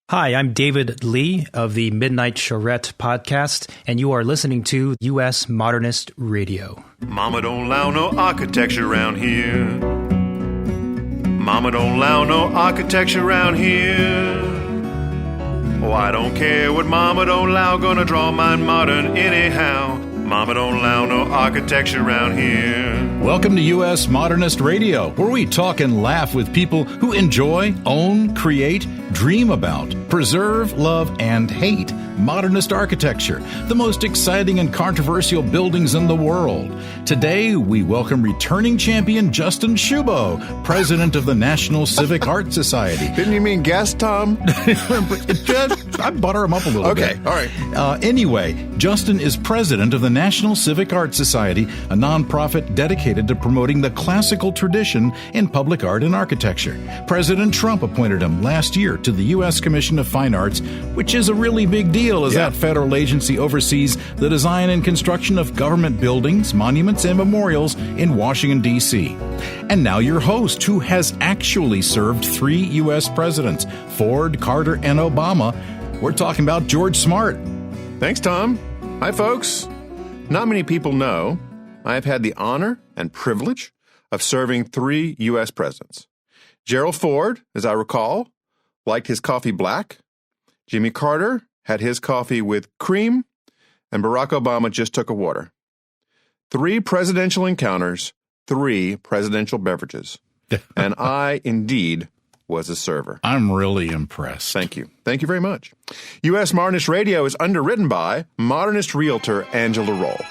Hi, I'm David Lee of the Midnight Charrette podcast, and you are listening to U.S. Modernist Radio. Mama don't allow no architecture around here. Mama don't allow no architecture around here. Oh, I don't care what Mama don't allow, gonna draw mine modern anyhow. Mama don't allow no architecture around here. Welcome to U.S. Modernist Radio, where we talk and laugh with people who enjoy, own, create, dream about, preserve, love, and hate modernist architecture, the most exciting and controversial buildings in the world. Today, we welcome returning champion Justin Shubow, president of the National Civic Art Society. Didn't you mean guest, Tom? I butter him up a little bit. Okay, all right. Anyway, Justin is president of the National Civic Art Society, a nonprofit dedicated to promoting the classical tradition in public art and architecture. President Trump appointed him last year to the U.S. Commission of Fine Arts, which is a really big deal as that federal agency oversees the design and construction of government buildings, monuments, and memorials in Washington, D.C. And now your host, who has actually served 3 U.S. presidents, Ford, Carter, and Obama. We're talking about George Smart. Thanks, Tom. Hi, folks. Not many people know I have had the honor and privilege of serving 3 U.S. presidents. Gerald Ford, as I recall, liked his coffee black. Jimmy Carter had his coffee with cream, and Barack Obama just took a water. 3 presidential encounters, 3 presidential beverages. And I, indeed, was a server. I'm really impressed. Thank you. Thank you very much. U.S. Modernist Radio is underwritten by modernist realtor Angela Roll.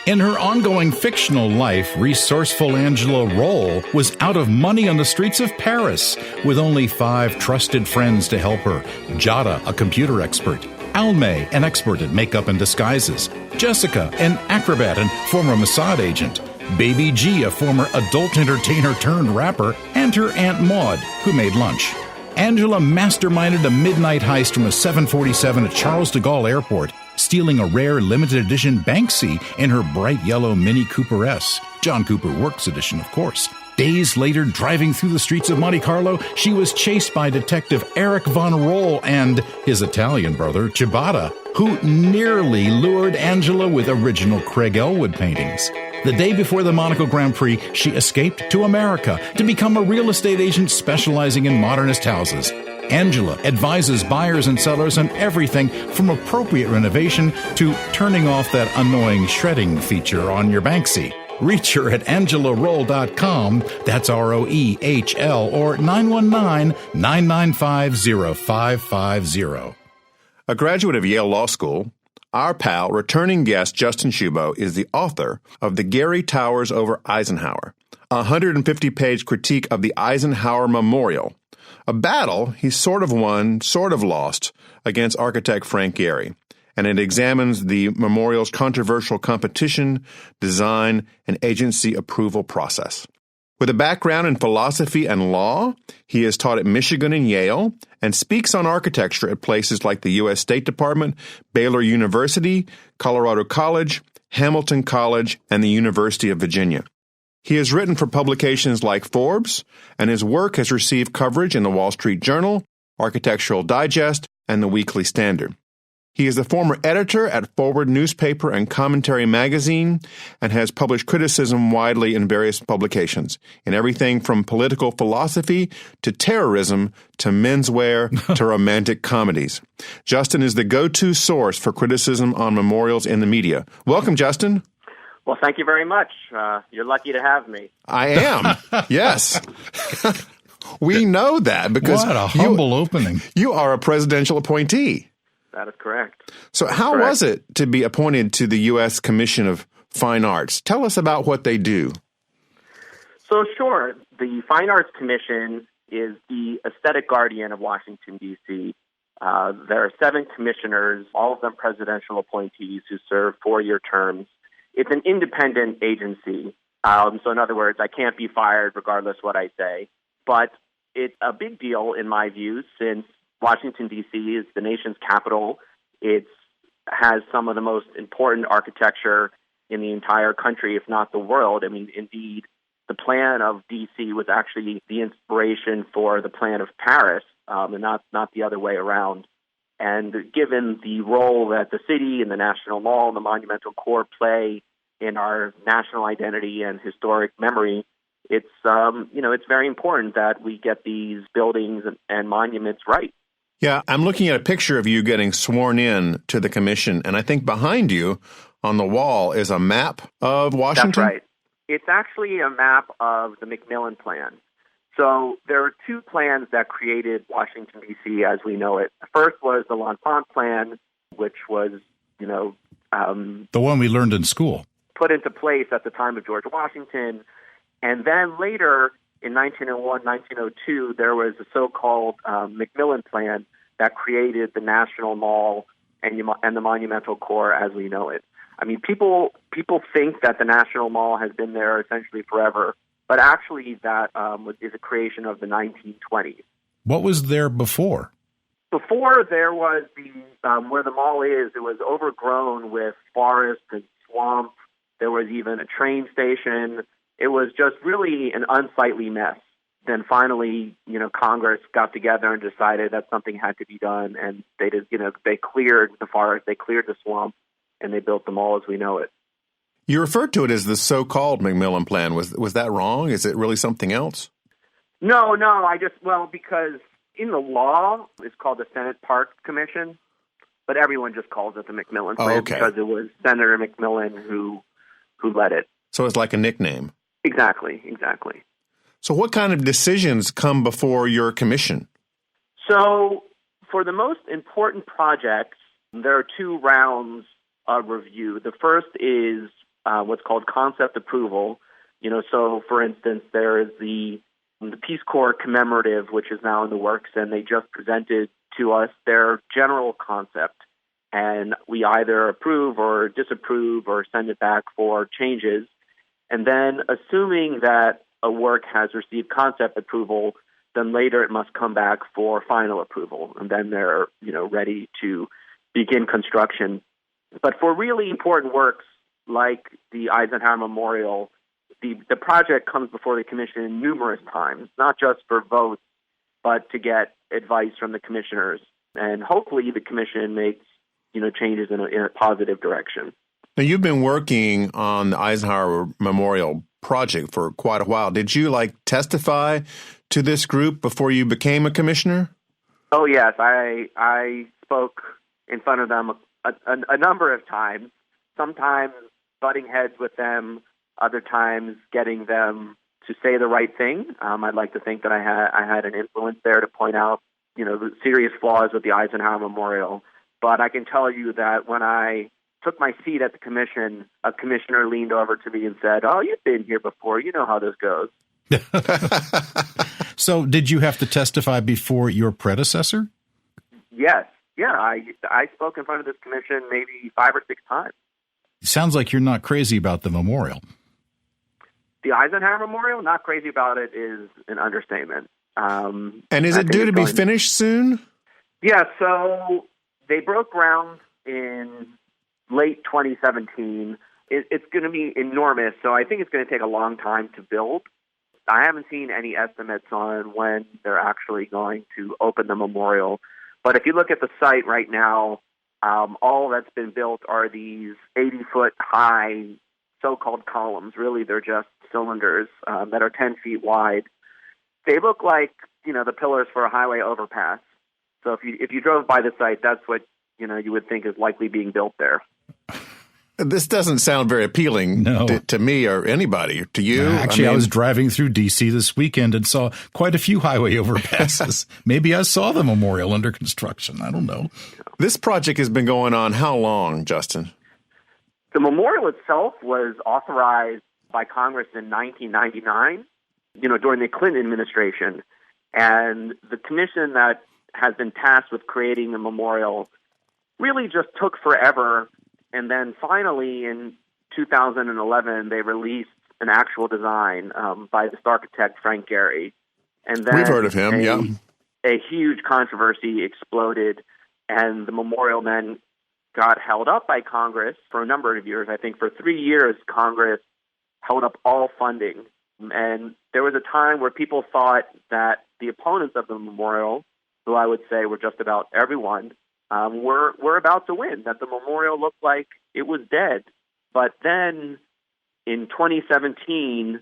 In her ongoing fictional life, resourceful Angela Roll was out of money on the streets of Paris with only 5 trusted friends to help her. Jada, a computer expert. Almay, an expert at makeup and disguises. Jessica, an acrobat and former Mossad agent. Baby G, a former adult entertainer turned rapper. And her Aunt Maud, who made lunch. Angela masterminded a midnight heist from a 747 at Charles de Gaulle Airport, stealing a rare limited edition Banksy in her bright yellow Mini Cooper S. John Cooper Works edition, of course. Days later, driving through the streets of Monte Carlo, she was chased by Detective Eric Von Roll and his Italian brother, Ciabatta, who nearly lured Angela with original Craig Elwood paintings. The day before the Monaco Grand Prix, she escaped to America to become a real estate agent specializing in modernist houses. Angela advises buyers and sellers on everything from appropriate renovation to turning off that annoying shredding feature on your Banksy. Reach her at angelaroll.com, that's ROEHL, or 919-995-0550. A graduate of Yale Law School, our pal, returning guest Justin Shubow is the author of The Gehry Towers over Eisenhower, a 150-page critique of the Eisenhower Memorial, a battle he sort of won, sort of lost against architect Frank Gehry, and it examines the memorial's controversial competition, design, and agency approval process. With a background in philosophy and law, he is taught at Michigan and Yale and speaks on architecture at places like the U.S. State Department, Baylor University, Colorado College, Hamilton College, and the University of Virginia. He has written for publications like Forbes, and his work has received coverage in the Wall Street Journal, Architectural Digest, and the Weekly Standard. He is the former editor at Forward Newspaper and Commentary magazine and has published criticism widely in various publications, in everything from political philosophy to terrorism to menswear to romantic comedies. Justin is the go-to source for criticism on memorials in the media. Welcome, Justin. Well, thank you very much. You're lucky to have me. I am. Yes. We know that because what a humble opening. You are a presidential appointee. That is correct. So how was it to be appointed to the U.S. Commission of Fine Arts? Tell us about what they do. So, sure. The Fine Arts Commission is the aesthetic guardian of Washington, D.C. There are 7 commissioners, all of them presidential appointees who serve 4-year terms. It's an independent agency. So, in other words, I can't be fired regardless what I say. But it's a big deal, in my view, since Washington, D.C. is the nation's capital. It has some of the most important architecture in the entire country, if not the world. I mean, indeed, the plan of D.C. was actually the inspiration for the plan of Paris, and not the other way around. And given the role that the city and the National Mall and the Monumental Core play in our national identity and historic memory, it's very important that we get these buildings and monuments right. Yeah, I'm looking at a picture of you getting sworn in to the commission, and I think behind you on the wall is a map of Washington. That's right. It's actually a map of the Macmillan Plan. So there are two plans that created Washington, D.C. as we know it. The first was the L'Enfant Plan, which was, the one we learned in school, put into place at the time of George Washington. And then later, in 1901, 1902, there was a so-called Macmillan Plan that created the National Mall and the Monumental Core as we know it. I mean, people think that the National Mall has been there essentially forever, but actually that is a creation of the 1920s. What was there before? Before there was where the mall is, it was overgrown with forest and swamp. There was even a train station. It was just really an unsightly mess. Then finally, Congress got together and decided that something had to be done, and they cleared the forest, they cleared the swamp, and they built the mall as we know it. You referred to it as the so-called Macmillan Plan. Was that wrong? Is it really something else? No, because in the law, it's called the Senate Park Commission, but everyone just calls it the Macmillan Plan because it was Senator Macmillan who led it. So it's like a nickname. Exactly. So what kind of decisions come before your commission? So for the most important projects, there are two rounds of review. The first is what's called concept approval. So for instance, there is the Peace Corps Commemorative, which is now in the works, and they just presented to us their general concept. And we either approve or disapprove or send it back for changes. And then assuming that a work has received concept approval, then later it must come back for final approval. And then they're, ready to begin construction. But for really important works like the Eisenhower Memorial, the project comes before the commission numerous times, not just for votes, but to get advice from the commissioners. And hopefully the commission makes, changes in a positive direction. Now, you've been working on the Eisenhower Memorial project for quite a while. Did you testify to this group before you became a commissioner? Oh, yes. I spoke in front of them a number of times, sometimes butting heads with them, other times getting them to say the right thing. I'd like to think that I had an influence there to point out, the serious flaws with the Eisenhower Memorial. But I can tell you that when I took my seat at the commission, a commissioner leaned over to me and said, "Oh, you've been here before. You know how this goes." So did you have to testify before your predecessor? Yes. Yeah, I spoke in front of this commission maybe 5 or 6 times. Sounds like you're not crazy about the memorial. The Eisenhower Memorial, not crazy about it is an understatement. And is it due to be finished soon? Yeah, so they broke ground in late 2017. It's going to be enormous, so I think it's going to take a long time to build. I haven't seen any estimates on when they're actually going to open the memorial. But if you look at the site right now, all that's been built are these 80-foot high so-called columns. Really, they're just cylinders that are 10 feet wide. They look like, the pillars for a highway overpass. So if you drove by the site, that's what, you would think is likely being built there. This doesn't sound very appealing to me or anybody. To you? Actually, I was driving through D.C. this weekend and saw quite a few highway overpasses. Maybe I saw the memorial under construction. I don't know. This project has been going on how long, Justin? The memorial itself was authorized by Congress in 1999, during the Clinton administration. And the commission that has been tasked with creating the memorial really just took forever. And then finally, in 2011, they released an actual design by this architect, Frank Gehry. And then we've heard of him, a huge controversy exploded, and the memorial then got held up by Congress for a number of years. I think for 3 years, Congress held up all funding And there was a time where people thought that the opponents of the memorial, who I would say were just about everyone, were about to win, that the memorial looked like it was dead. But then in 2017,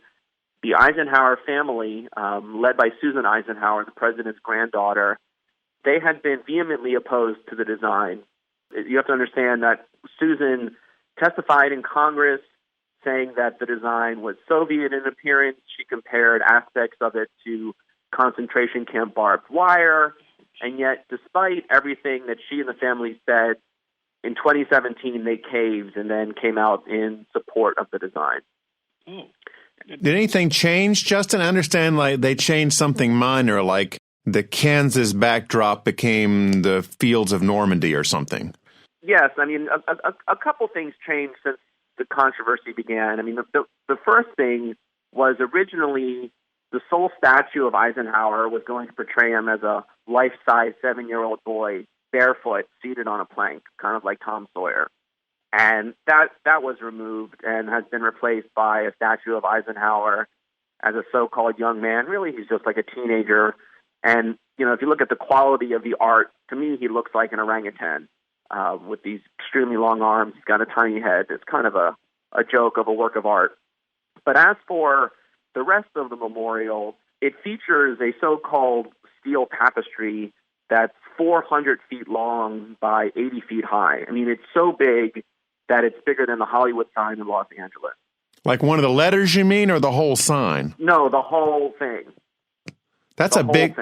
the Eisenhower family, led by Susan Eisenhower, the president's granddaughter, they had been vehemently opposed to the design. You have to understand that Susan testified in Congress saying that the design was Soviet in appearance. She compared aspects of it to concentration camp barbed wire. And yet, despite everything that she and the family said, in 2017, they caved and then came out in support of the design. Did anything change, Justin? I understand like they changed something minor, like the Kansas backdrop became the fields of Normandy or something. Yes, I mean, a couple things changed since the controversy began. I mean, the first thing was originally the sole statue of Eisenhower was going to portray him as a life-size 7-year-old boy, barefoot, seated on a plank, kind of like Tom Sawyer. And that was removed and has been replaced by a statue of Eisenhower as a so-called young man. Really, he's just like a teenager. And, you know, if you look at the quality of the art, to me, he looks like an orangutan with these extremely long arms. He's got a tiny head. It's kind of a joke of a work of art. But as for the rest of the memorial, it features a so-called steel tapestry that's 400 feet long by 80 feet high. I mean, it's so big that it's bigger than the Hollywood sign in Los Angeles. Like one of the letters, you mean, or the whole sign? No, the whole thing. That's a big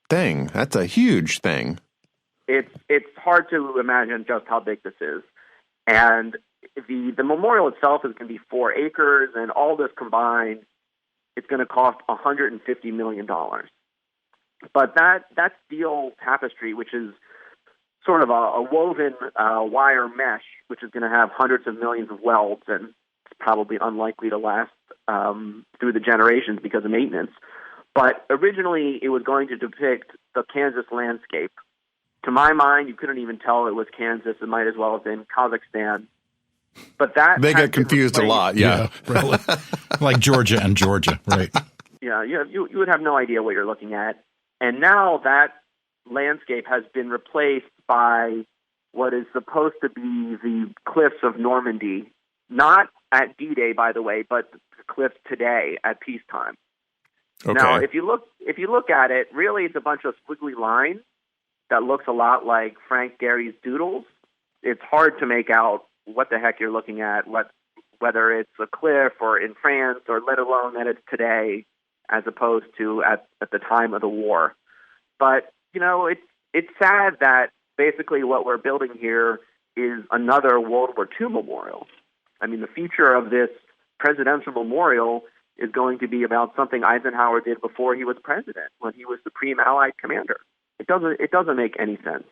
thing. That's a huge thing. It's hard to imagine just how big this is. And the memorial itself is going to be 4 acres, and all this combined, it's going to cost $150 million. But that steel tapestry, which is sort of a woven wire mesh, which is going to have hundreds of millions of welds, and it's probably unlikely to last through the generations because of maintenance. But originally, it was going to depict the Kansas landscape. To my mind, you couldn't even tell it was Kansas. It might as well have been Kazakhstan. But they get confused a lot, yeah. Really. Like Georgia and Georgia, right? Yeah, you would have no idea what you're looking at. And now that landscape has been replaced by what is supposed to be the cliffs of Normandy, not at D-Day, by the way, but the cliffs today at peacetime. Okay. Now, if you look at it, really it's a bunch of squiggly lines that looks a lot like Frank Gehry's doodles. It's hard to make out what the heck you're looking at, whether it's a cliff or in France, or let alone that it's today as opposed to at the time of the war. But, you know, it's sad that basically what we're building here is another World War II memorial. I mean, the future of this presidential memorial is going to be about something Eisenhower did before he was president, when he was Supreme Allied Commander. It doesn't make any sense.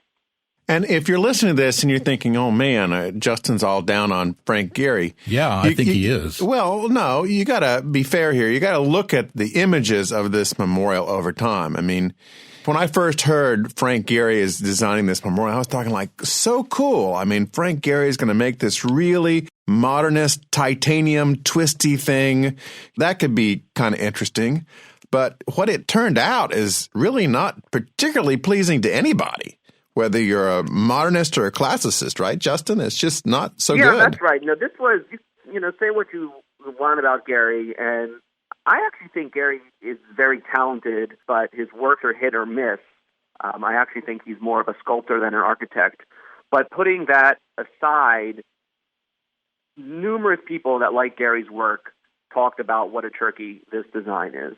And if you're listening to this and you're thinking, oh, man, Justin's all down on Frank Gehry. Yeah, I think he is. Well, no, you got to be fair here. You got to look at the images of this memorial over time. I mean, when I first heard Frank Gehry is designing this memorial, I was talking like, so cool. I mean, Frank Gehry is going to make this really modernist titanium twisty thing. That could be kind of interesting. But what it turned out is really not particularly pleasing to anybody, whether you're a modernist or a classicist, right, Justin? It's just not so good. Yeah, that's right. No, this was, say what you want about Gehry, and I actually think Gehry is very talented, but his works are hit or miss. I actually think he's more of a sculptor than an architect. But putting that aside, numerous people that like Gehry's work talked about what a turkey this design is.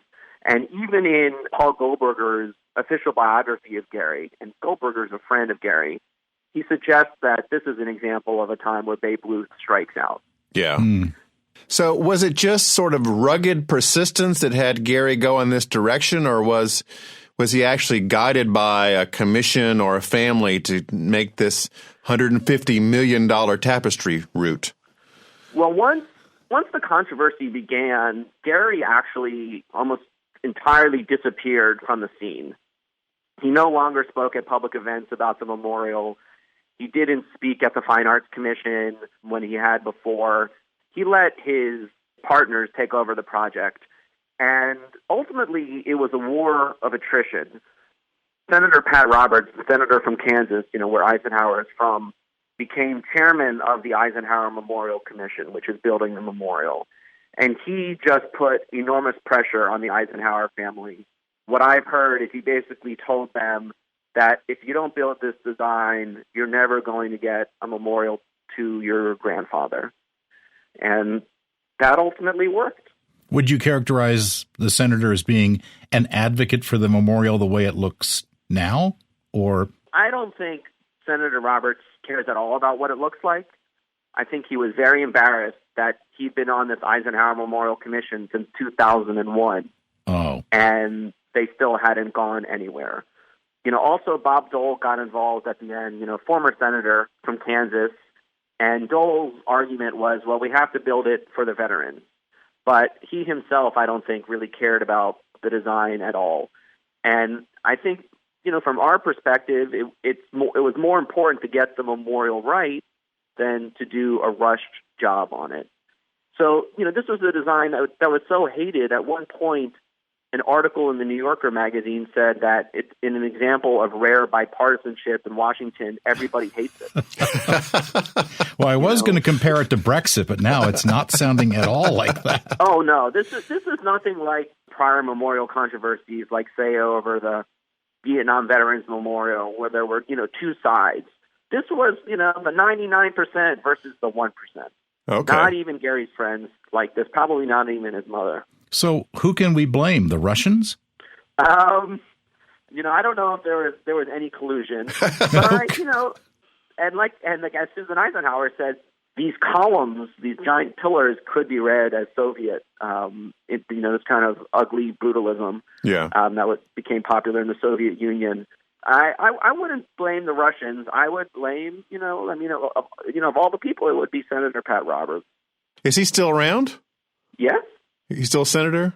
And even in Paul Goldberger's official biography of Gehry, and Goldberger's a friend of Gehry, he suggests that this is an example of a time where Babe Ruth strikes out. Yeah. So was it just sort of rugged persistence that had Gehry go in this direction, or was he actually guided by a commission or a family to make this $150 million tapestry route? Well, once the controversy began, Gehry actually almost entirely disappeared from the scene. He no longer spoke at public events about the memorial. He didn't speak at the Fine Arts Commission when he had before. He let his partners take over the project. And ultimately, it was a war of attrition. Senator Pat Roberts, the senator from Kansas, where Eisenhower is from, became chairman of the Eisenhower Memorial Commission, which is building the memorial. And he just put enormous pressure on the Eisenhower family. What I've heard is he basically told them that if you don't build this design, you're never going to get a memorial to your grandfather. And that ultimately worked. Would you characterize the senator as being an advocate for the memorial the way it looks now? Or I don't think Senator Roberts cares at all about what it looks like. I think he was very embarrassed that he'd been on this Eisenhower Memorial Commission since 2001. Oh. And they still hadn't gone anywhere. Also Bob Dole got involved at the end, former senator from Kansas. And Dole's argument was, well, we have to build it for the veterans. But he himself, I don't think, really cared about the design at all. And I think, from our perspective, it was more important to get the memorial right than to do a rushed job on it. So, this was a design that was so hated. At one point, an article in the New Yorker magazine said that it's in an example of rare bipartisanship in Washington, everybody hates it. Well, I was going to compare it to Brexit, but now it's not sounding at all like that. Oh, no. This is nothing like prior memorial controversies, like, say, over the Vietnam Veterans Memorial, where there were, two sides. This was, the 99% versus the 1%. Okay. Not even Gary's friends like this, probably not even his mother. So who can we blame? The Russians? I don't know if there was any collusion, but and like as Susan Eisenhower said, these columns, these giant pillars, could be read as Soviet. This kind of ugly brutalism. Yeah. That became popular in the Soviet Union. I wouldn't blame the Russians. I would blame, of all the people, it would be Senator Pat Roberts. Is he still around? Yes. He's still a senator?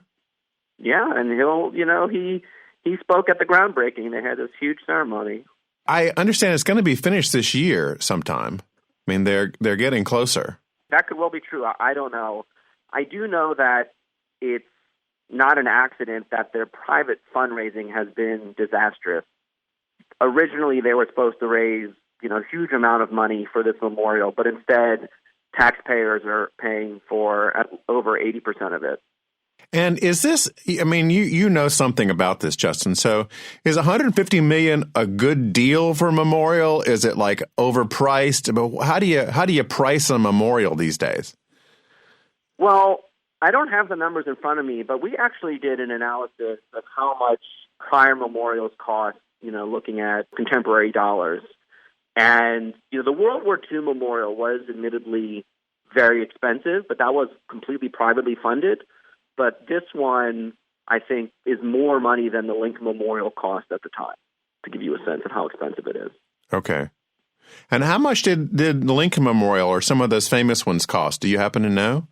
Yeah, and he spoke at the groundbreaking. They had this huge ceremony. I understand it's going to be finished this year sometime. I mean, they're getting closer. That could well be true. I don't know. I do know that it's not an accident that their private fundraising has been disastrous. Originally, they were supposed to raise, a huge amount of money for this memorial, but instead, taxpayers are paying for over 80% of it. And is this, you know something about this, Justin. So is $150 million a good deal for a memorial? Is it like overpriced? But how do you price a memorial these days? Well, I don't have the numbers in front of me, but we actually did an analysis of how much prior memorials cost, looking at contemporary dollars. And, the World War II memorial was admittedly very expensive, but that was completely privately funded. But this one, I think, is more money than the Lincoln Memorial cost at the time, to give you a sense of how expensive it is. Okay. And how much did the Lincoln Memorial or some of those famous ones cost? Do you happen to know?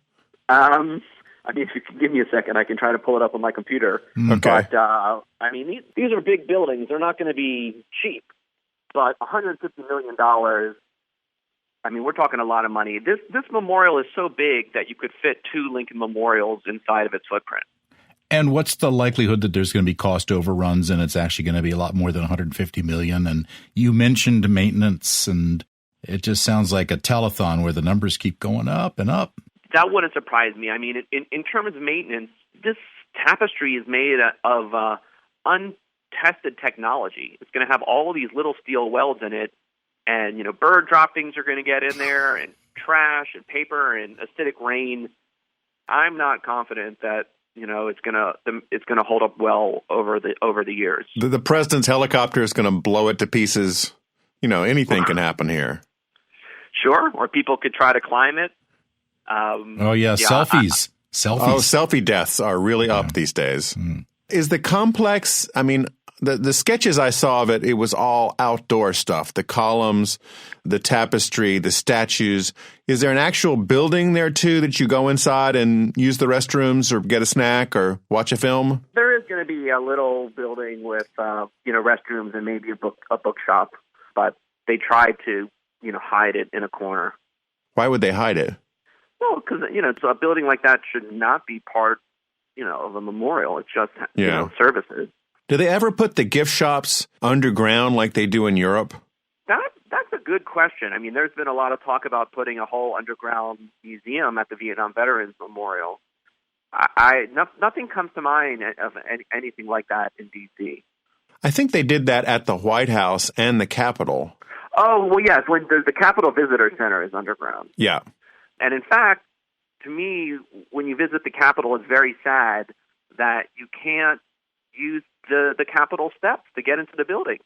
If you can give me a second, I can try to pull it up on my computer. Okay. But, these are big buildings. They're not going to be cheap. But $150 million, we're talking a lot of money. This memorial is so big that you could fit 2 Lincoln Memorials inside of its footprint. And what's the likelihood that there's going to be cost overruns and it's actually going to be a lot more than $150 million? And you mentioned maintenance, and it just sounds like a telethon where the numbers keep going up and up. That wouldn't surprise me. In terms of maintenance, this tapestry is made of untested technology. It's going to have all these little steel welds in it, and bird droppings are going to get in there, and trash and paper and acidic rain. I'm not confident that it's going to hold up well over the years. The president's helicopter is going to blow it to pieces. Anything can happen here. Sure, or people could try to climb it. Selfies. Selfies. Oh, selfie deaths are really up these days. Mm. Is the complex, the sketches I saw of it, it was all outdoor stuff. The columns, the tapestry, the statues. Is there an actual building there, too, that you go inside and use the restrooms or get a snack or watch a film? There is going to be a little building with, restrooms and maybe a bookshop. But they tried to, hide it in a corner. Why would they hide it? Well, because, so a building like that should not be part, of a memorial. It's just, services. Do they ever put the gift shops underground like they do in Europe? That's a good question. I mean, there's been a lot of talk about putting a whole underground museum at the Vietnam Veterans Memorial. Nothing comes to mind of anything like that in D.C. I think they did that at the White House and the Capitol. Oh, well, yes. When the Capitol Visitor Center is underground. Yeah. And in fact, to me, when you visit the Capitol, it's very sad that you can't use the Capitol steps to get into the building.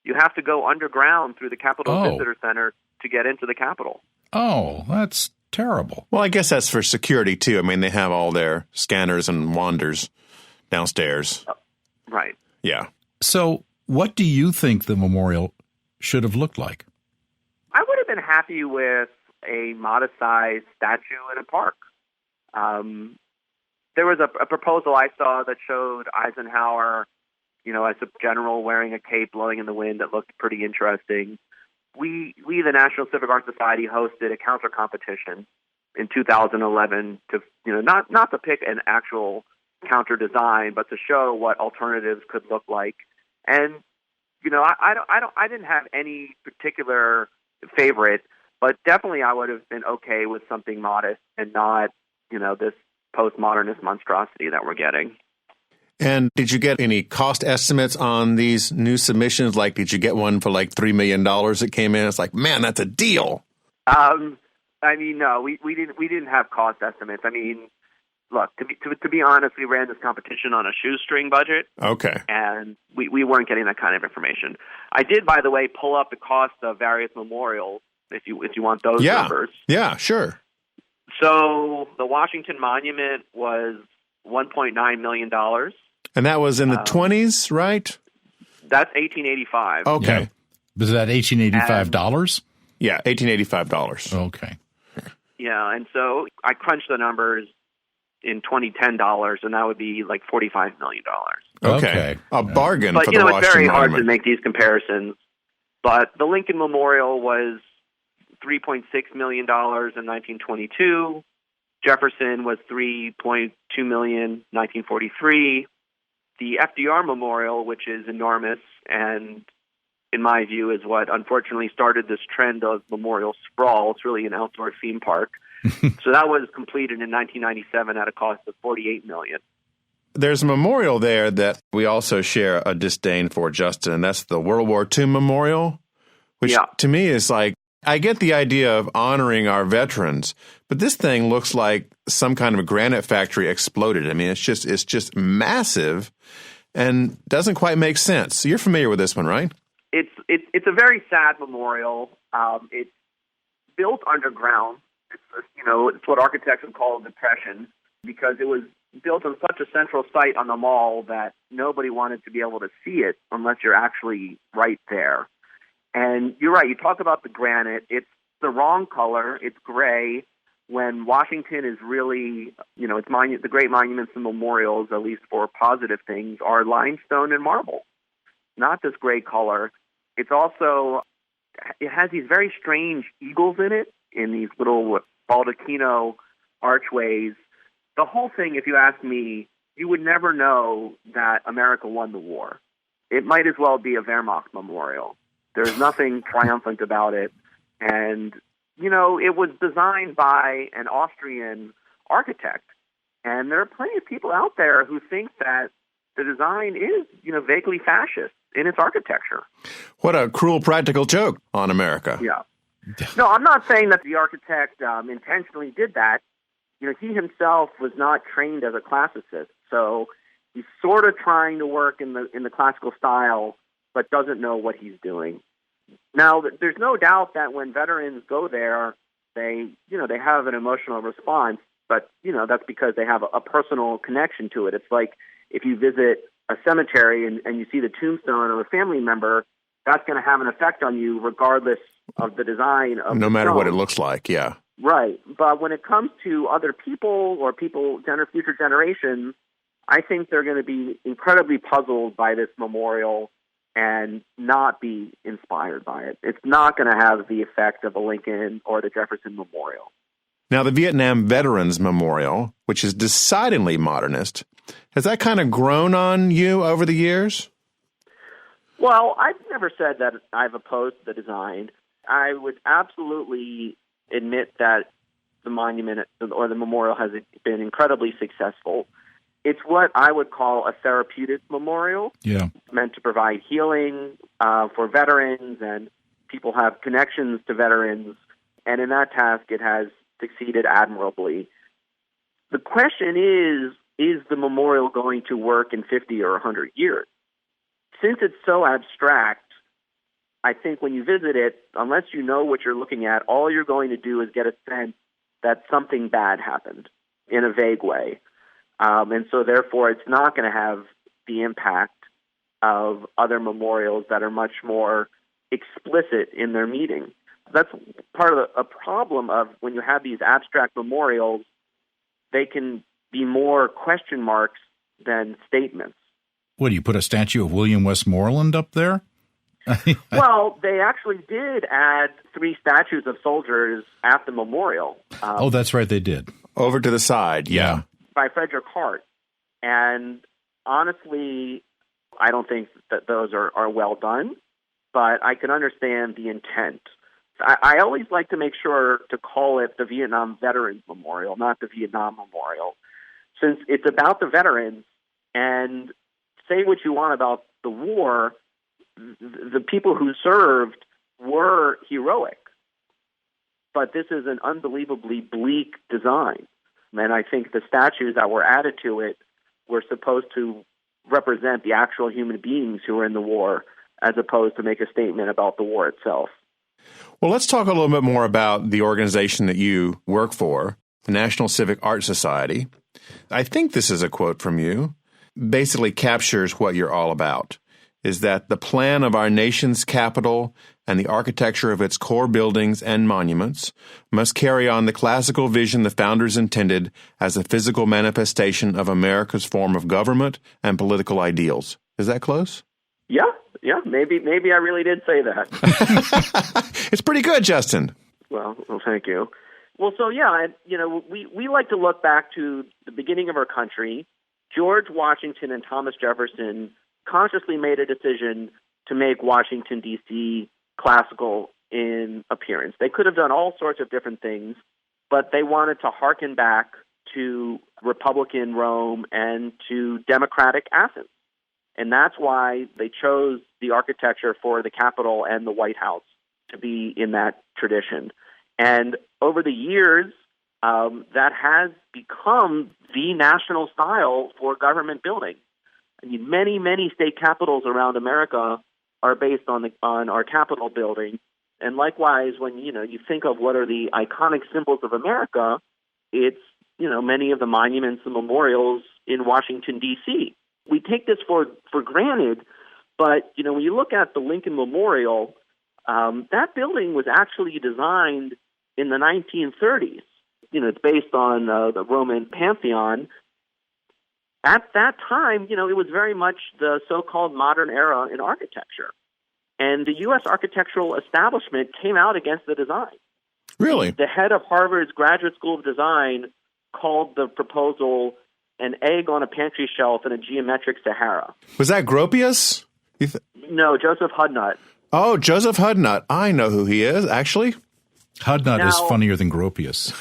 You have to go underground through the Capitol Visitor Center to get into the Capitol. Oh, that's terrible. Well, I guess that's for security, too. I mean, they have all their scanners and wanders downstairs. Right. Yeah. So what do you think the memorial should have looked like? I would have been happy with a modest-sized statue in a park. There was a proposal I saw that showed Eisenhower, as a general wearing a cape blowing in the wind that looked pretty interesting. We, the National Civic Art Society, hosted a counter competition in 2011 to, not to pick an actual counter design, but to show what alternatives could look like. And, I didn't have any particular favorite, but definitely I would have been okay with something modest and not, this postmodernist monstrosity that we're getting. And did you get any cost estimates on these new submissions? Like, did you get one for like $3 million that came in? It's like, man, that's a deal. No, we didn't have cost estimates. I mean, look, to be honest, we ran this competition on a shoestring budget. Okay. And we weren't getting that kind of information. I did, by the way, pull up the cost of various memorials if you want those numbers. Yeah, sure. So the Washington Monument was $1.9 million. And that was in the 20s, right? That's 1885. Okay. Yeah. Was that $1885? Yeah, $1885. Okay. Yeah, and so I crunched the numbers in 2010 dollars, and that would be like $45 million. Okay. A bargain but, for the Washington Monument. It's very hard Monument. to make these comparisons. But the Lincoln Memorial was $3.6 million in 1922. Jefferson was $3.2 million, 1943. The FDR Memorial, which is enormous and, in my view, is what unfortunately started this trend of memorial sprawl. It's really an outdoor theme park. So that was completed in 1997 at a cost of $48 million. There's a memorial there that we also share a disdain for, Justin, and that's the World War II Memorial, which to me is like, I get the idea of honoring our veterans, but this thing looks like some kind of a granite factory exploded. I mean, it's just massive and doesn't quite make sense. So you're familiar with this one, right? It's a very sad memorial. It's built underground. It's what architects would call a depression because it was built on such a central site on the mall that nobody wanted to be able to see it unless you're actually right there. And you're right. You talk about the granite. It's the wrong color. It's gray. When Washington is really, the great monuments and memorials, at least for positive things, are limestone and marble, not this gray color. It's also, it has these very strange eagles in it, in these little baldacchino archways. The whole thing, if you ask me, you would never know that America won the war. It might as well be a Wehrmacht memorial. There's nothing triumphant about it. And, it was designed by an Austrian architect. And there are plenty of people out there who think that the design is, vaguely fascist in its architecture. What a cruel practical joke on America. Yeah. No, I'm not saying that the architect intentionally did that. He himself was not trained as a classicist, so he's sort of trying to work in the classical style, but doesn't know what he's doing. Now, there's no doubt that when veterans go there, they have an emotional response, but that's because they have a personal connection to it. It's like if you visit a cemetery and you see the tombstone of a family member, that's going to have an effect on you regardless of the design of no matter stone. what it looks like, yeah. Right. But when it comes to other people or future generations, I think they're going to be incredibly puzzled by this memorial and not be inspired by it. It's not going to have the effect of a Lincoln or the Jefferson Memorial. Now, the Vietnam Veterans Memorial, which is decidedly modernist, has that kind of grown on you over the years? Well, I've never said that I've opposed the design. I would absolutely admit that the monument or the memorial has been incredibly successful. It's what I would call a therapeutic memorial. Yeah. Meant to provide healing for veterans, and people have connections to veterans. And in that task, it has succeeded admirably. The question is the memorial going to work in 50 or 100 years? Since it's so abstract, I think when you visit it, unless you know what you're looking at, all you're going to do is get a sense that something bad happened in a vague way. And so therefore, it's not going to have the impact of other memorials that are much more explicit in their meaning. That's part of a problem of when you have these abstract memorials, they can be more question marks than statements. What, do you put a statue of William Westmoreland up there? Well, they actually did add 3 statues of soldiers at the memorial. Oh, that's right, they did. Over to the side, yeah. By Frederick Hart. And honestly, I don't think that those are well done, but I can understand the intent. I always like to make sure to call it the Vietnam Veterans Memorial, not the Vietnam Memorial, since it's about the veterans. And say what you want about the war, the people who served were heroic. But this is an unbelievably bleak design. And I think the statues that were added to it were supposed to represent the actual human beings who were in the war, as opposed to make a statement about the war itself. Well, let's talk a little bit more about the organization that you work for, the National Civic Art Society. I think this is a quote from you, basically captures what you're all about, is that the plan of our nation's capital and the architecture of its core buildings and monuments must carry on the classical vision the founders intended as a physical manifestation of America's form of government and political ideals. Is that close? Yeah, maybe I really did say that. It's pretty good, Justin. Well, thank you. Well, so yeah, we like to look back to the beginning of our country. George Washington and Thomas Jefferson consciously made a decision to make Washington, D.C. classical in appearance. They could have done all sorts of different things, but they wanted to hearken back to Republican Rome and to democratic Athens. And that's why they chose the architecture for the Capitol and the White House to be in that tradition. And over the years, that has become the national style for government building. I mean, many state capitals around America are based on our Capitol building. And likewise, when you think of what are the iconic symbols of America, it's many of the monuments and memorials in Washington, D.C. We take this for granted, but when you look at the Lincoln Memorial, that building was actually designed in the 1930s. It's based on the Roman Pantheon. At that time, it was very much the so-called modern era in architecture. And the U.S. architectural establishment came out against the design. Really? The head of Harvard's Graduate School of Design called the proposal an egg on a pantry shelf in a geometric Sahara. Was that Gropius? No, Joseph Hudnut. Oh, Joseph Hudnut. I know who he is, actually. Hudnut is funnier than Gropius.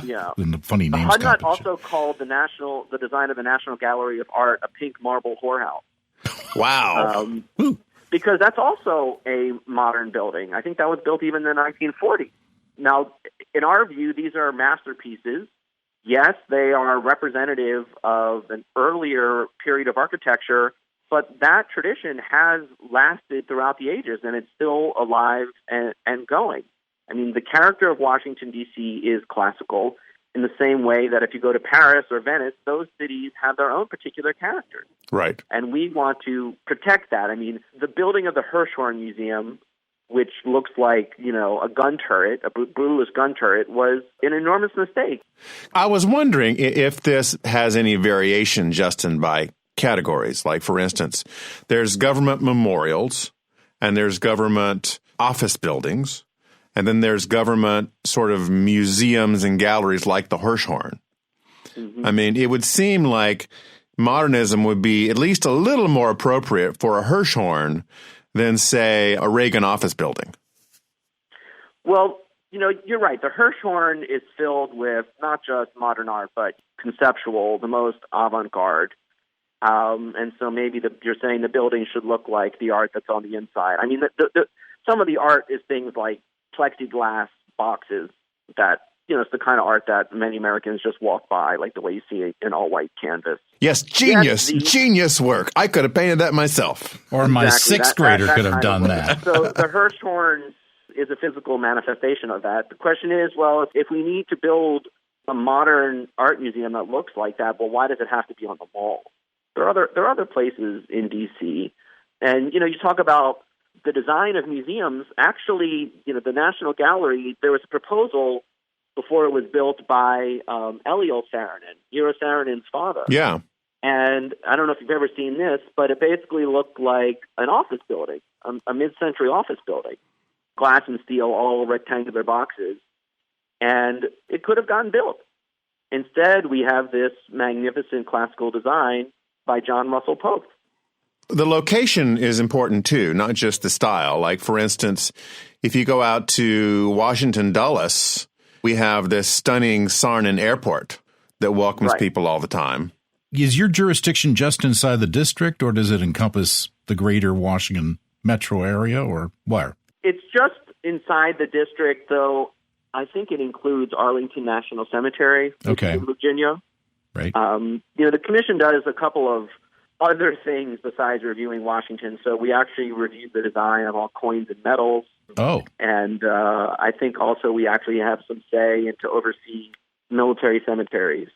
Yeah. In the funny names Hudnut competition. also called the design of the National Gallery of Art a pink marble whorehouse. Wow. Because that's also a modern building. I think that was built even in the 1940s. Now, in our view, these are masterpieces. Yes, they are representative of an earlier period of architecture, but that tradition has lasted throughout the ages, and it's still alive and going. I mean, the character of Washington, D.C. is classical in the same way that if you go to Paris or Venice, those cities have their own particular characters. Right. And we want to protect that. I mean, the building of the Hirshhorn Museum, which looks like, a gun turret, a brutalist gun turret, was an enormous mistake. I was wondering if this has any variation, Justin, by categories. Like, for instance, there's government memorials and there's government office buildings. and then there's government sort of museums and galleries like the Hirshhorn. Mm-hmm. I mean, it would seem like modernism would be at least a little more appropriate for a Hirshhorn than, say, a Reagan office building. Well, you're right. The Hirshhorn is filled with not just modern art, but conceptual, the most avant-garde. And so maybe you're saying the building should look like the art that's on the inside. I mean, some of the art is things like plexiglass boxes that, it's the kind of art that many Americans just walk by, like the way you see an all-white canvas. Yes, genius work. I could have painted that myself. Or my sixth grader could have done that. So the Hirshhorn is a physical manifestation of that. The question is, well, if we need to build a modern art museum that looks like that, well, why does it have to be on the Mall? There are other places in D.C., and, you talk about the design of museums. Actually, the National Gallery, there was a proposal before it was built by Eliel Saarinen, Eero Saarinen's father. Yeah. And I don't know if you've ever seen this, but it basically looked like an office building, a mid-century office building. Glass and steel, all rectangular boxes. And it could have gotten built. Instead, we have this magnificent classical design by John Russell Pope. The location is important, too, not just the style. Like, for instance, if you go out to Washington Dulles, we have this stunning Saarinen Airport that welcomes people all the time. Is your jurisdiction just inside the district, or does it encompass the greater Washington metro area, or where? It's just inside the district, though I think it includes Arlington National Cemetery, which is in Virginia. Right. The commission does a couple of other things besides reviewing Washington. So we actually reviewed the design of all coins and medals. Oh. And I think also we actually have some say in to oversee military cemeteries.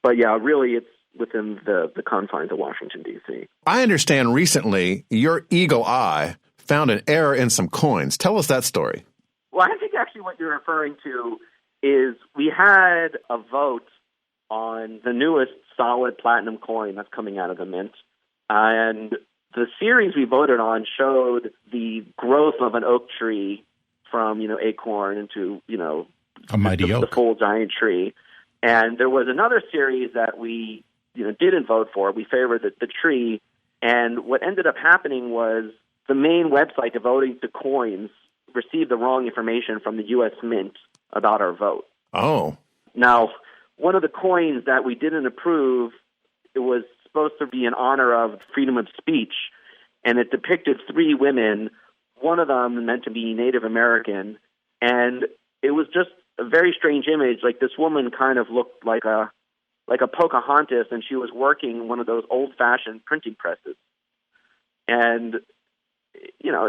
But yeah, really it's within the confines of Washington, D.C. I understand recently your eagle eye found an error in some coins. Tell us that story. Well, I think actually what you're referring to is we had a vote on the newest solid platinum coin that's coming out of the mint. And the series we voted on showed the growth of an oak tree from, acorn into, a mighty oak, the full giant tree. And there was another series that we, didn't vote for. We favored the tree. And what ended up happening was the main website devoting to coins received the wrong information from the U.S. Mint about our vote. Oh. Now, one of the coins that we didn't approve, it was supposed to be in honor of freedom of speech, and it depicted three women, one of them meant to be Native American, and it was just a very strange image. Like, this woman kind of looked like a Pocahontas, and she was working one of those old-fashioned printing presses. And,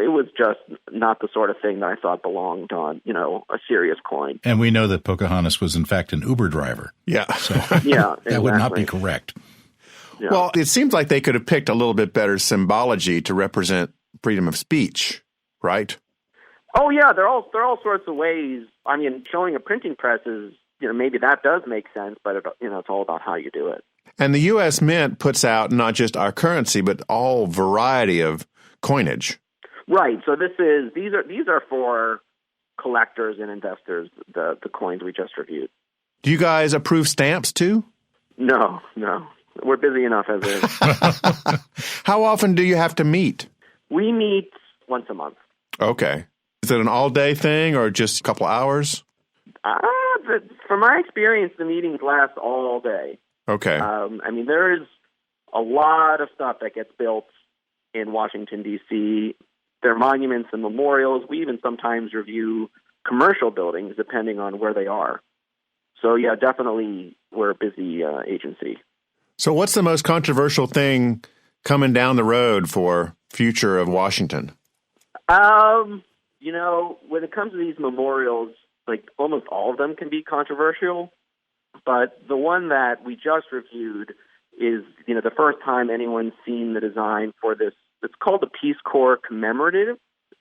it was just not the sort of thing that I thought belonged on, a serious coin. And we know that Pocahontas was, in fact, an Uber driver. Yeah. So yeah, exactly. That would not be correct. Yeah. Well, it seems like they could have picked a little bit better symbology to represent freedom of speech, right? Oh, yeah, there are all sorts of ways. I mean, showing a printing press is, maybe that does make sense, but, it's all about how you do it. And the U.S. Mint puts out not just our currency, but all variety of coinage. Right. So these are for collectors and investors, the coins we just reviewed. Do you guys approve stamps too? No. We're busy enough as is. How often do you have to meet? We meet once a month. Okay. Is it an all-day thing or just a couple hours? From my experience, the meetings last all day. Okay. There is a lot of stuff that gets built in Washington, D.C. There are monuments and memorials. We even sometimes review commercial buildings depending on where they are. So, yeah, definitely we're a busy agency. So what's the most controversial thing coming down the road for future of Washington? When it comes to these memorials, like almost all of them can be controversial. But the one that we just reviewed is, the first time anyone's seen the design for this. It's called the Peace Corps Commemorative.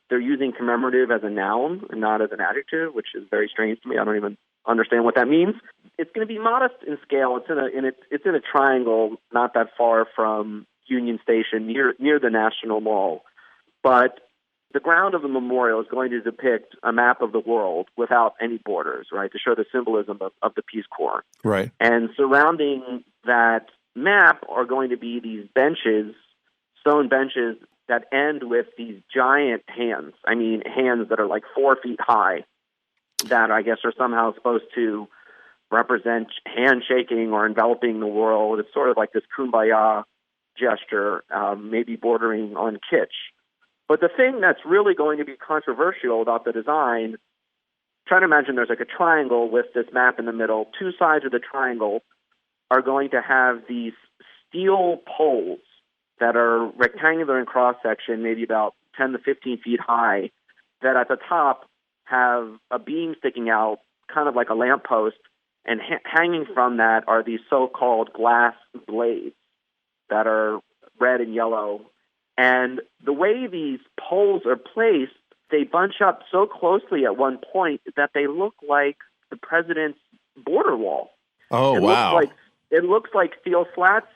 They're using commemorative as a noun and not as an adjective, which is very strange to me. I don't even understand what that means. It's going to be modest in scale. It's in a triangle not that far from Union Station near the National Mall. But the ground of the memorial is going to depict a map of the world without any borders, right, to show the symbolism of the Peace Corps. Right. And surrounding that map are going to be these benches, stone benches, that end with these giant hands. I mean, hands that are like 4 feet high that I guess are somehow supposed to represent handshaking or enveloping the world. It's sort of like this kumbaya gesture, maybe bordering on kitsch. But the thing that's really going to be controversial about the design, try to imagine there's like a triangle with this map in the middle. 2 sides of the triangle are going to have these steel poles that are rectangular in cross-section, maybe about 10 to 15 feet high, that at the top have a beam sticking out, kind of like a lamppost, and hanging from that are these so-called glass blades that are red and yellow. And the way these poles are placed, they bunch up so closely at one point that they look like the president's border wall. Oh, wow. It looks like steel slats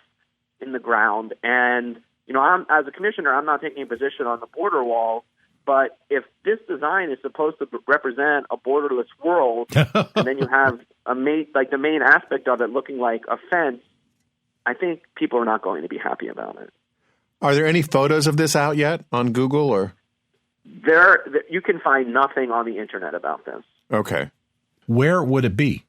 in the ground. And, you know, as a commissioner, I'm not taking a position on the border wall, but if this design is supposed to represent a borderless world, and then you have the main aspect of it looking like a fence, I think people are not going to be happy about it. Are there any photos of this out yet on Google or? You can find nothing on the internet about this. Okay. Where would it be?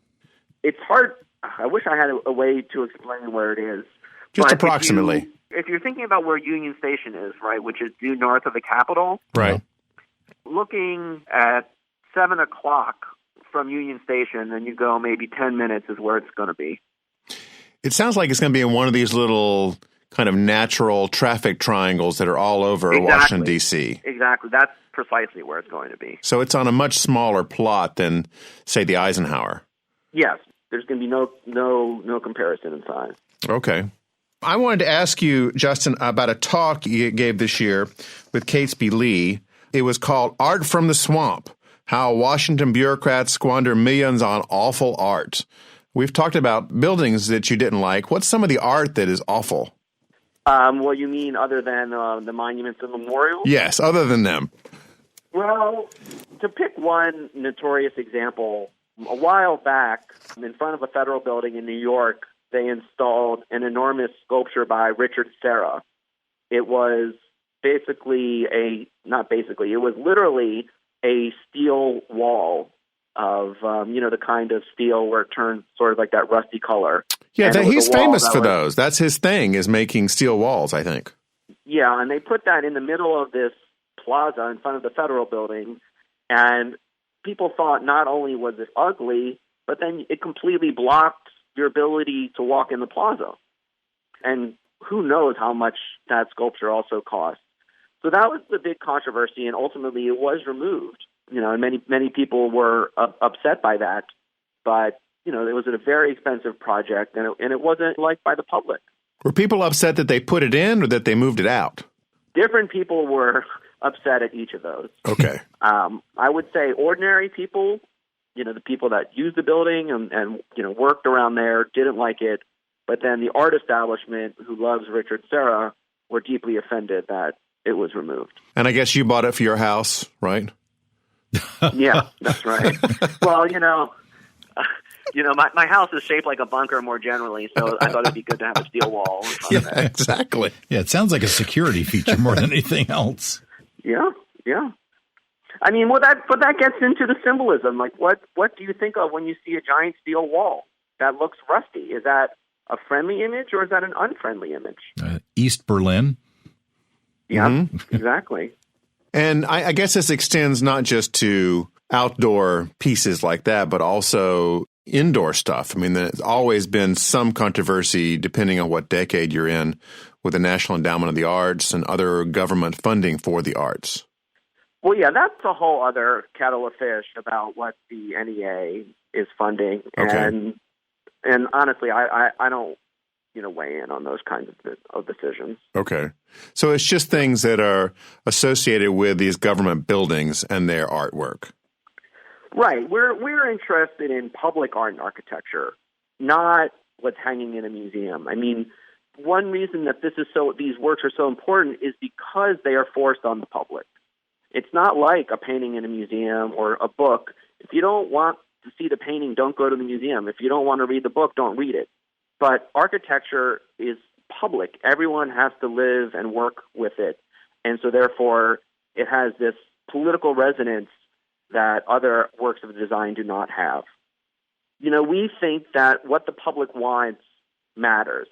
It's hard. I wish I had a way to explain where it is. Just approximately. If you're thinking about where Union Station is, right, which is due north of the Capitol, right, looking at 7 o'clock from Union Station, and you go maybe 10 minutes is where it's going to be. It sounds like it's going to be in one of these little kind of natural traffic triangles that are all over Washington, D.C. Exactly. That's precisely where it's going to be. So it's on a much smaller plot than, say, the Eisenhower. Yes. There's going to be no comparison in size. Okay. I wanted to ask you, Justin, about a talk you gave this year with Catesby Lee. It was called Art from the Swamp, How Washington Bureaucrats Squander Millions on Awful Art. We've talked about buildings that you didn't like. What's some of the art that is awful? Well, you mean other than the monuments and memorials? Yes, other than them. Well, to pick one notorious example, a while back, in front of a federal building in New York, they installed an enormous sculpture by Richard Serra. It was literally a steel wall of, the kind of steel where it turns sort of like that rusty color. Yeah, he's famous for those. That's his thing, is making steel walls, I think. Yeah, and they put that in the middle of this plaza in front of the federal building, and people thought not only was it ugly, but then it completely blocked your ability to walk in the plaza. And who knows how much that sculpture also cost. So that was the big controversy, and ultimately it was removed. And many people were upset by that, but it was a very expensive project, and it wasn't liked by the public. Were people upset that they put it in or that they moved it out? Different people were upset at each of those. Okay. I would say ordinary people, the people that used the building and worked around there, didn't like it. But then the art establishment, who loves Richard Serra, were deeply offended that it was removed. And I guess you bought it for your house, right? Yeah, that's right. Well, my house is shaped like a bunker more generally, so I thought it'd be good to have a steel wall in front of it. Exactly. Yeah, it sounds like a security feature more than anything else. Yeah. I mean, that gets into the symbolism. Like, what do you think of when you see a giant steel wall that looks rusty? Is that a friendly image or is that an unfriendly image? East Berlin. Yeah, exactly. And I guess this extends not just to outdoor pieces like that, but also indoor stuff. I mean, there's always been some controversy, depending on what decade you're in, with the National Endowment of the Arts and other government funding for the arts. Well, yeah, that's a whole other kettle of fish about what the NEA is funding. Okay. And honestly, I don't weigh in on those kinds of decisions. Okay. So it's just things that are associated with these government buildings and their artwork. Right. We're interested in public art and architecture, not what's hanging in a museum. I mean, one reason that these works are so important is because they are forced on the public. It's not like a painting in a museum or a book. If you don't want to see the painting, don't go to the museum. If you don't want to read the book, don't read it. But architecture is public. Everyone has to live and work with it. And so therefore, it has this political resonance that other works of design do not have. You know, we think that what the public wants matters.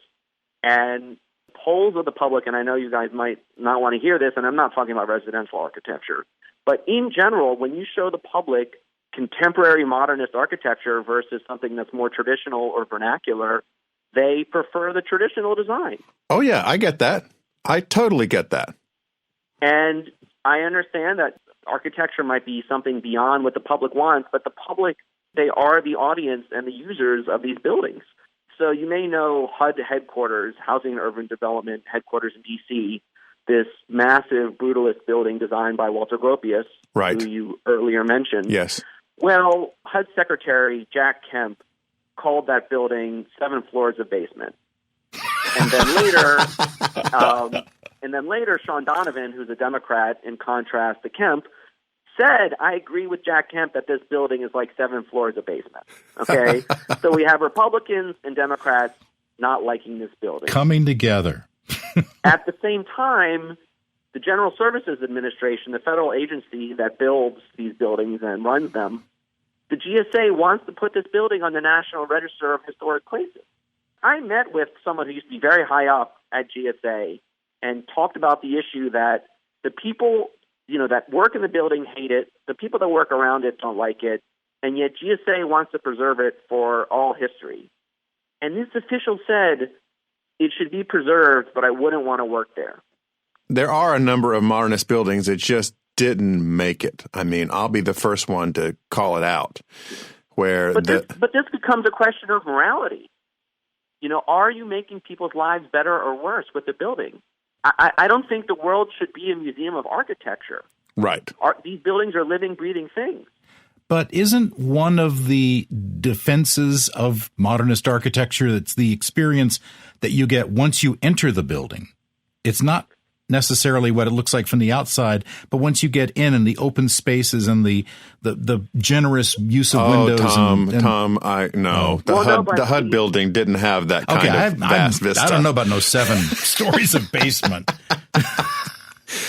And polls of the public, and I know you guys might not want to hear this, and I'm not talking about residential architecture, but in general, when you show the public contemporary modernist architecture versus something that's more traditional or vernacular, they prefer the traditional design. Oh, yeah, I get that. I totally get that. And I understand that architecture might be something beyond what the public wants, but the public, they are the audience and the users of these buildings. So you may know HUD headquarters, Housing and Urban Development headquarters in D.C., this massive brutalist building designed by Walter Gropius, right, who you earlier mentioned. Yes. Well, HUD Secretary Jack Kemp called that building 7 floors of basement. And then later, Sean Donovan, who's a Democrat, in contrast to Kemp, said, I agree with Jack Kemp that this building is like 7 floors of basement. Okay? So we have Republicans and Democrats not liking this building. Coming together. At the same time, the General Services Administration, the federal agency that builds these buildings and runs them, the GSA wants to put this building on the National Register of Historic Places. I met with someone who used to be very high up at GSA and talked about the issue that the people, you know, that work in the building hate it, the people that work around it don't like it, and yet GSA wants to preserve it for all history. And this official said it should be preserved, but I wouldn't want to work there. There are a number of modernist buildings that just didn't make it. I mean, I'll be the first one to call it out. But this becomes a question of morality. You know, are you making people's lives better or worse with the building? I don't think the world should be a museum of architecture. Right. These buildings are living, breathing things. But isn't one of the defenses of modernist architecture that's the experience that you get once you enter the building? It's not necessarily what it looks like from the outside, but once you get in and the open spaces and the generous use of windows. The HUD building didn't have that kind of vast vista. I don't know about no 7 stories of basement.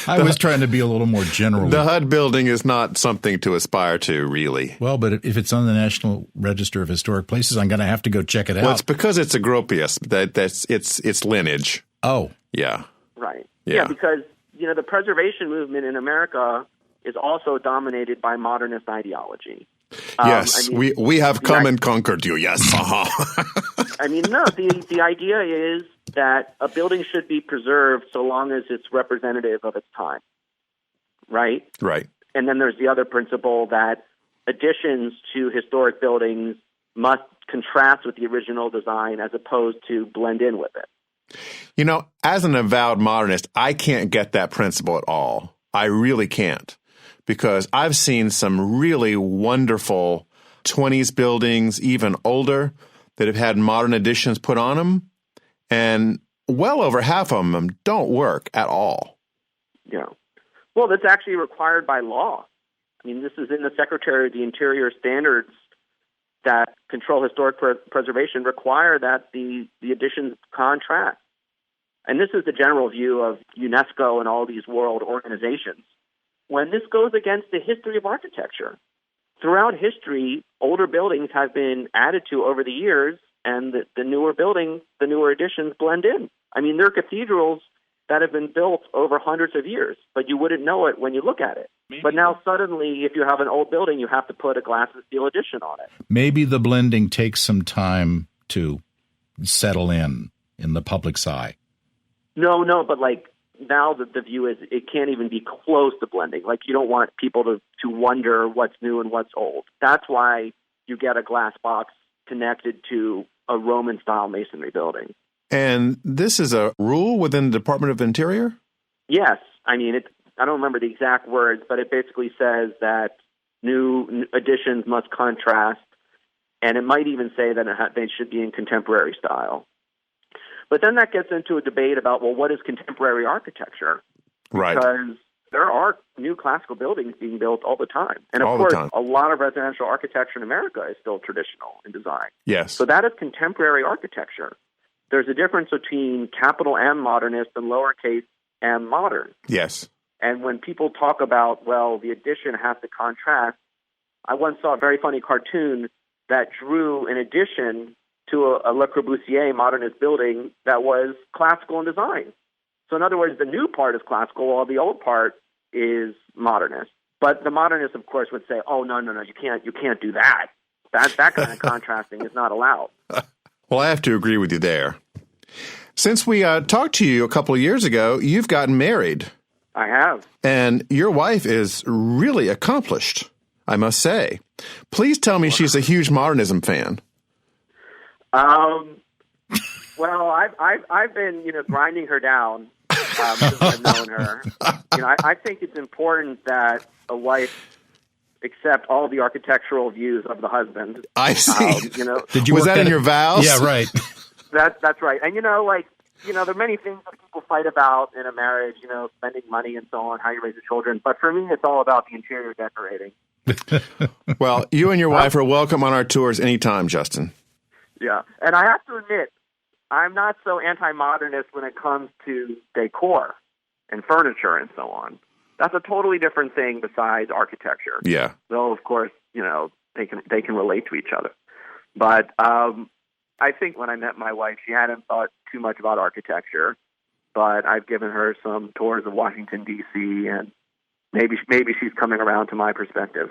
I was trying to be a little more general. The HUD building is not something to aspire to, really. Well, but if it's on the National Register of Historic Places, I'm going to have to go check it out. Well, it's because it's a Gropius. That's its lineage. Oh. Yeah. Right. Yeah, because, you know, the preservation movement in America is also dominated by modernist ideology. Yes, we have come and conquered you, yes. I mean, no, the idea is that a building should be preserved so long as it's representative of its time, right? Right. And then there's the other principle that additions to historic buildings must contrast with the original design as opposed to blend in with it. You know, as an avowed modernist, I can't get that principle at all. I really can't, because I've seen some really wonderful 20s buildings, even older, that have had modern additions put on them, and well over half of them don't work at all. Yeah. Well, that's actually required by law. I mean, this is in the Secretary of the Interior standards that control historic preservation require that the additions contrast. And this is the general view of UNESCO and all these world organizations. When this goes against the history of architecture, throughout history, older buildings have been added to over the years, and the newer buildings, the newer additions blend in. I mean, there are cathedrals that have been built over hundreds of years, but you wouldn't know it when you look at it. But now suddenly, if you have an old building, you have to put a glass and steel addition on it. Maybe the blending takes some time to settle in the public's eye. No, but like now the view is it can't even be close to blending. Like you don't want people to wonder what's new and what's old. That's why you get a glass box connected to a Roman-style masonry building. And this is a rule within the Department of Interior? Yes. I mean, I don't remember the exact words, but it basically says that new additions must contrast, and it might even say that they should be in contemporary style. But then that gets into a debate about, well, what is contemporary architecture? Right. Because there are new classical buildings being built all the time. And of All the course, time. a lot of residential architecture in America is still traditional in design. Yes. So that is contemporary architecture. There's a difference between capital M modernist and lowercase m modern. Yes. And when people talk about, well, the addition has to contrast, I once saw a very funny cartoon that drew an addition to a Le Corbusier modernist building that was classical in design. So in other words, the new part is classical while the old part is modernist. But the modernists, of course, would say, oh, no, you can't do that. That kind of contrasting is not allowed. Well, I have to agree with you there. Since we talked to you a couple of years ago, you've gotten married. I have. And your wife is really accomplished, I must say. Please tell me she's a huge modernism fan. Well, I've been grinding her down since I've known her. I think it's important that a wife accept all the architectural views of the husband. I see. Did you was work that in your vows? Yeah, right. That's right. And there are many things that people fight about in a marriage. Spending money and so on, how you raise the children. But for me, it's all about the interior decorating. Well, you and your wife are welcome on our tours anytime, Justin. Yeah, and I have to admit, I'm not so anti-modernist when it comes to decor and furniture and so on. That's a totally different thing besides architecture. Yeah. Though, of course, they can relate to each other. But I think when I met my wife, she hadn't thought too much about architecture. But I've given her some tours of Washington, D.C., and maybe she's coming around to my perspective.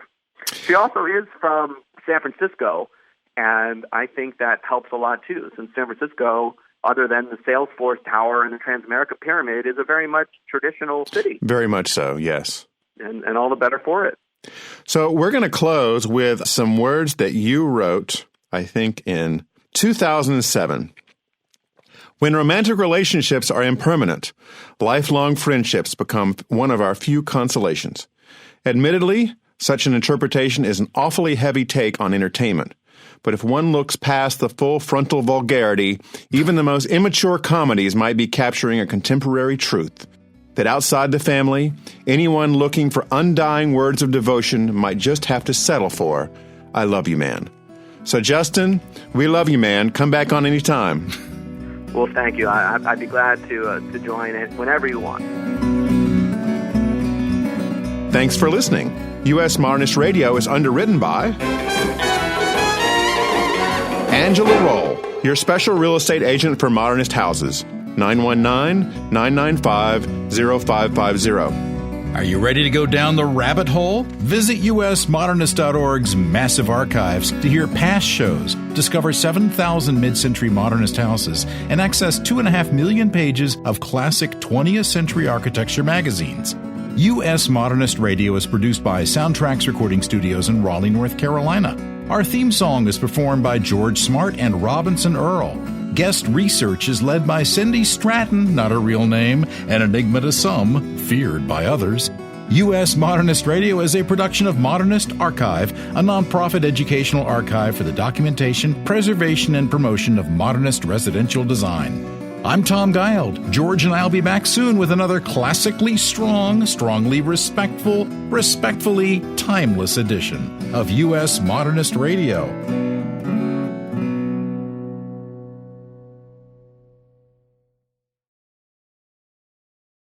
She also is from San Francisco, and I think that helps a lot, too, since San Francisco, other than the Salesforce Tower and the Transamerica Pyramid, is a very much traditional city. Very much so, yes. And all the better for it. So we're going to close with some words that you wrote, I think, in 2007. When romantic relationships are impermanent, lifelong friendships become one of our few consolations. Admittedly, such an interpretation is an awfully heavy take on entertainment. But if one looks past the full frontal vulgarity, even the most immature comedies might be capturing a contemporary truth. That outside the family, anyone looking for undying words of devotion might just have to settle for, I love you, man. So, Justin, we love you, man. Come back on anytime. Well, thank you. I'd be glad to join it whenever you want. Thanks for listening. U.S. Modernist Radio is underwritten by Angela Roll, your special real estate agent for modernist houses. 919-995-0550. Are you ready to go down the rabbit hole? Visit usmodernist.org's massive archives to hear past shows, discover 7,000 mid-century modernist houses, and access 2.5 million pages of classic 20th century architecture magazines. U.S. Modernist Radio is produced by Soundtracks Recording Studios in Raleigh, North Carolina. Our theme song is performed by George Smart and Robinson Earl. Guest research is led by Cindy Stratton, not a real name, an enigma to some, feared by others. U.S. Modernist Radio is a production of Modernist Archive, a nonprofit educational archive for the documentation, preservation, and promotion of modernist residential design. I'm Tom Guild. George and I'll be back soon with another classically strong, strongly respectful, respectfully timeless edition of U.S. Modernist Radio.